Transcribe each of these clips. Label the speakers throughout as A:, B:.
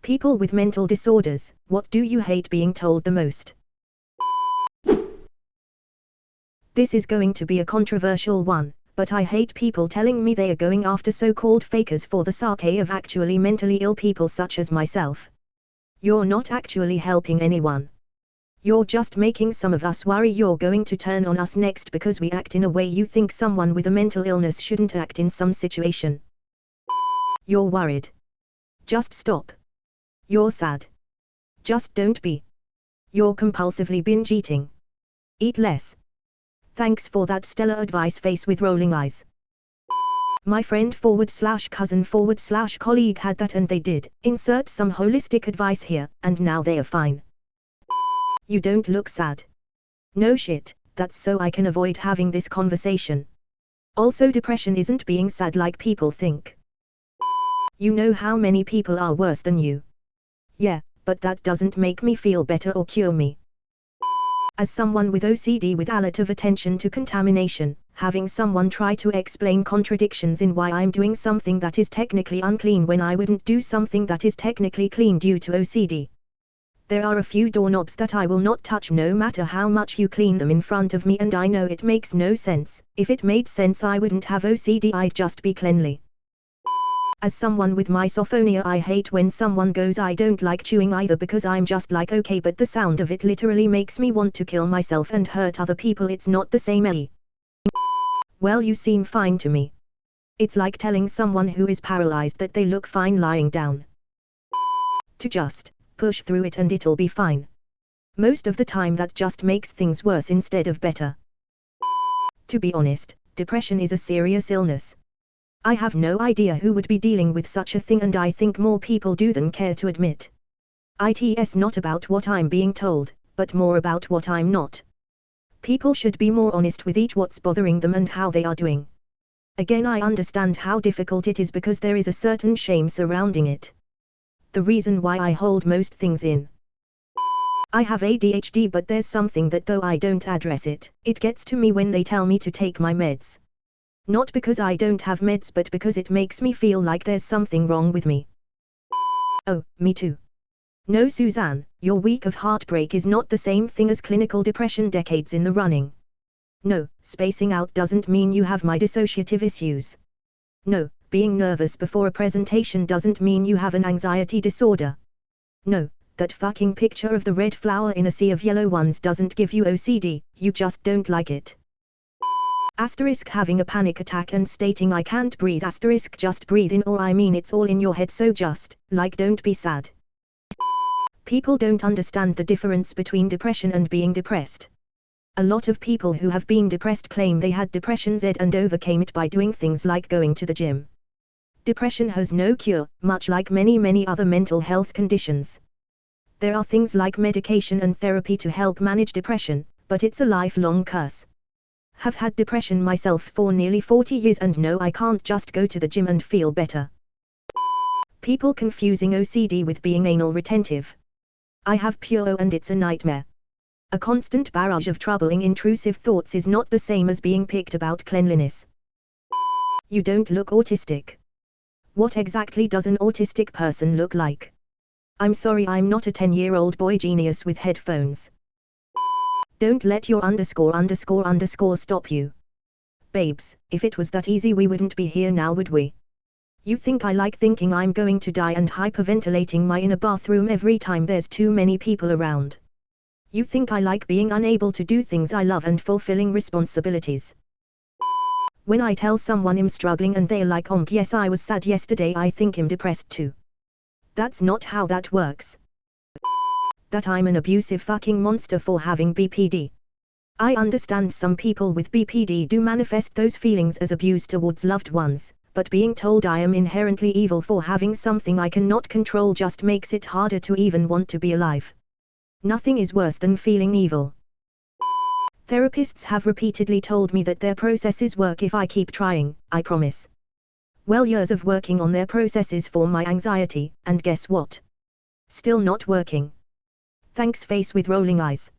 A: People with mental disorders, what do you hate being told the most? This is going to be a controversial one, but I hate people telling me they are going after so-called fakers for the sake of actually mentally ill people such as myself. You're not actually helping anyone. You're just making some of us worry you're going to turn on us next because we act in a way you think someone with a mental illness shouldn't act in some situation. You're worried. Just stop. You're sad. Just don't be. You're compulsively binge eating. Eat less. Thanks for that stellar advice, face with rolling eyes. My friend / cousin / colleague had that and they did insert some holistic advice here, and now they are fine. You don't look sad. No shit, that's so I can avoid having this conversation. Also, depression isn't being sad like people think. You know how many people are worse than you. Yeah, but that doesn't make me feel better or cure me. As someone with OCD with a lot of attention to contamination, having someone try to explain contradictions in why I'm doing something that is technically unclean when I wouldn't do something that is technically clean due to OCD. There are a few doorknobs that I will not touch no matter how much you clean them in front of me, and I know it makes no sense. If it made sense I wouldn't have OCD, I'd just be cleanly. As someone with misophonia, I hate when someone goes I don't like chewing either because I'm just like okay, but the sound of it literally makes me want to kill myself and hurt other people. It's not the same. Well, you seem fine to me. It's like telling someone who is paralyzed that they look fine lying down. To just push through it and it'll be fine. Most of the time that just makes things worse instead of better. To be honest, depression is a serious illness. I have no idea who would be dealing with such a thing, and I think more people do than care to admit. It's not about what I'm being told, but more about what I'm not. People should be more honest with each what's bothering them and how they are doing. Again, I understand how difficult it is because there is a certain shame surrounding it. The reason why I hold most things in. I have ADHD, but there's something that though I don't address it, it gets to me when they tell me to take my meds. Not because I don't have meds, but because it makes me feel like there's something wrong with me. Oh, me too. No, Suzanne, your week of heartbreak is not the same thing as clinical depression decades in the running. No, spacing out doesn't mean you have my dissociative issues. No, being nervous before a presentation doesn't mean you have an anxiety disorder. No, that fucking picture of the red flower in a sea of yellow ones doesn't give you OCD, you just don't like it. Asterisk having a panic attack and stating I can't breathe, asterisk just breathe in, or I mean it's all in your head, so just, like, don't be sad. People don't understand the difference between depression and being depressed. A lot of people who have been depressed claim they had depression and overcame it by doing things like going to the gym. Depression has no cure, much like many other mental health conditions. There are things like medication and therapy to help manage depression, but it's a lifelong curse. Have had depression myself for nearly 40 years and no, I can't just go to the gym and feel better. People confusing OCD with being anal retentive. I have pure and it's a nightmare. A constant barrage of troubling intrusive thoughts is not the same as being picked about cleanliness. You don't look autistic. What exactly does an autistic person look like? I'm sorry, I'm not a 10-year-old boy genius with headphones. Don't let your ___ stop you. Babes, if it was that easy we wouldn't be here now, would we? You think I like thinking I'm going to die and hyperventilating my inner bathroom every time there's too many people around? You think I like being unable to do things I love and fulfilling responsibilities? When I tell someone I'm struggling and they're like yes, I was sad yesterday, I think I'm depressed too. That's not how that works. That I'm an abusive fucking monster for having BPD. I understand some people with BPD do manifest those feelings as abuse towards loved ones, but being told I am inherently evil for having something I cannot control just makes it harder to even want to be alive. Nothing is worse than feeling evil. Therapists have repeatedly told me that their processes work if I keep trying, I promise. Well, years of working on their processes for my anxiety, and guess what? Still not working. Thanks, face with rolling eyes.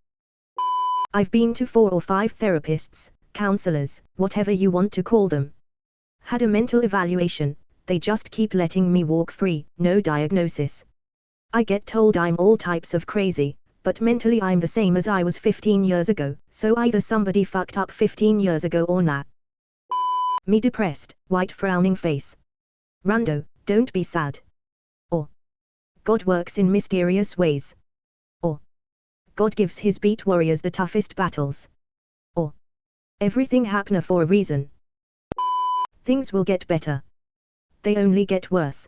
A: I've been to 4 or 5 therapists, counselors, whatever you want to call them. Had a mental evaluation, they just keep letting me walk free, no diagnosis. I get told I'm all types of crazy, but mentally I'm the same as I was 15 years ago, so either somebody fucked up 15 years ago or nah. Me depressed, white frowning face. Rando, don't be sad. Or God works in mysterious ways. Or God gives his beat warriors the toughest battles. Or everything happened for a reason. Things will get better. They only get worse.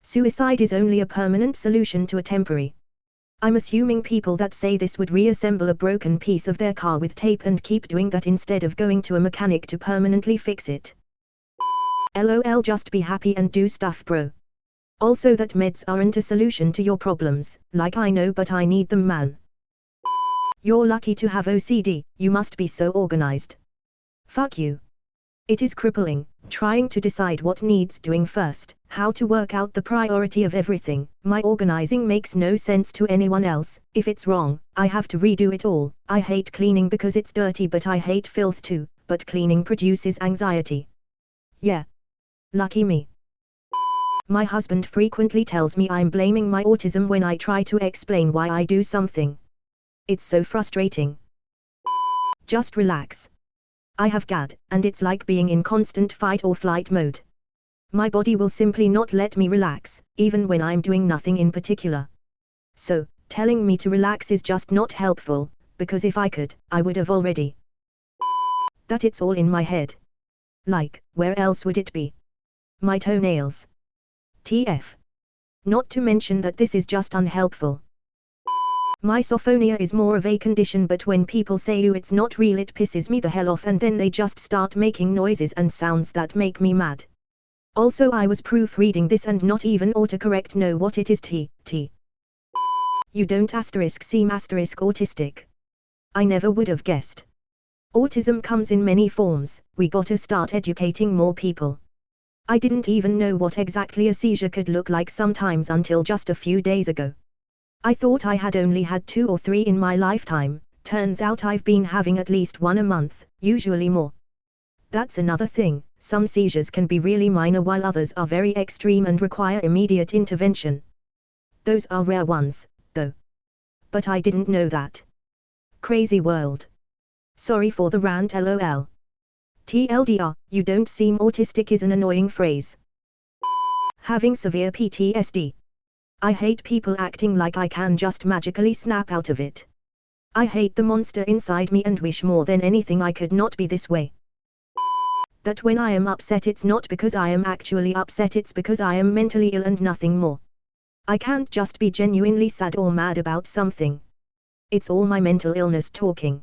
A: Suicide is only a permanent solution to a temporary. I'm assuming people that say this would reassemble a broken piece of their car with tape and keep doing that instead of going to a mechanic to permanently fix it. LOL, just be happy and do stuff, bro. Also, that meds aren't a solution to your problems, like I know, but I need them, man. You're lucky to have OCD, you must be so organized. Fuck you. It is crippling, trying to decide what needs doing first, how to work out the priority of everything. My organizing makes no sense to anyone else. If it's wrong, I have to redo it all. I hate cleaning because it's dirty, but I hate filth too, but cleaning produces anxiety. Yeah. Lucky me. My husband frequently tells me I'm blaming my autism when I try to explain why I do something. It's so frustrating. Just relax. I have GAD, and it's like being in constant fight or flight mode. My body will simply not let me relax, even when I'm doing nothing in particular. So, telling me to relax is just not helpful, because if I could, I would have already. That it's all in my head. Like, where else would it be? My toenails. TF. Not to mention that this is just unhelpful. Misophonia is more of a condition, but when people say it's not real, it pisses me the hell off, and then they just start making noises and sounds that make me mad. Also, I was proofreading this and not even autocorrect know what it is. T. You don't seem autistic. I never would have guessed. Autism comes in many forms, we gotta start educating more people. I didn't even know what exactly a seizure could look like sometimes until just a few days ago. I thought I had only had 2 or 3 in my lifetime, turns out I've been having at least 1 a month, usually more. That's another thing, some seizures can be really minor while others are very extreme and require immediate intervention. Those are rare ones, though. But I didn't know that. Crazy world. Sorry for the rant, LOL. TLDR, you don't seem autistic is an annoying phrase. Having severe PTSD. I hate people acting like I can just magically snap out of it. I hate the monster inside me and wish more than anything I could not be this way. That when I am upset, it's not because I am actually upset, it's because I am mentally ill and nothing more. I can't just be genuinely sad or mad about something. It's all my mental illness talking.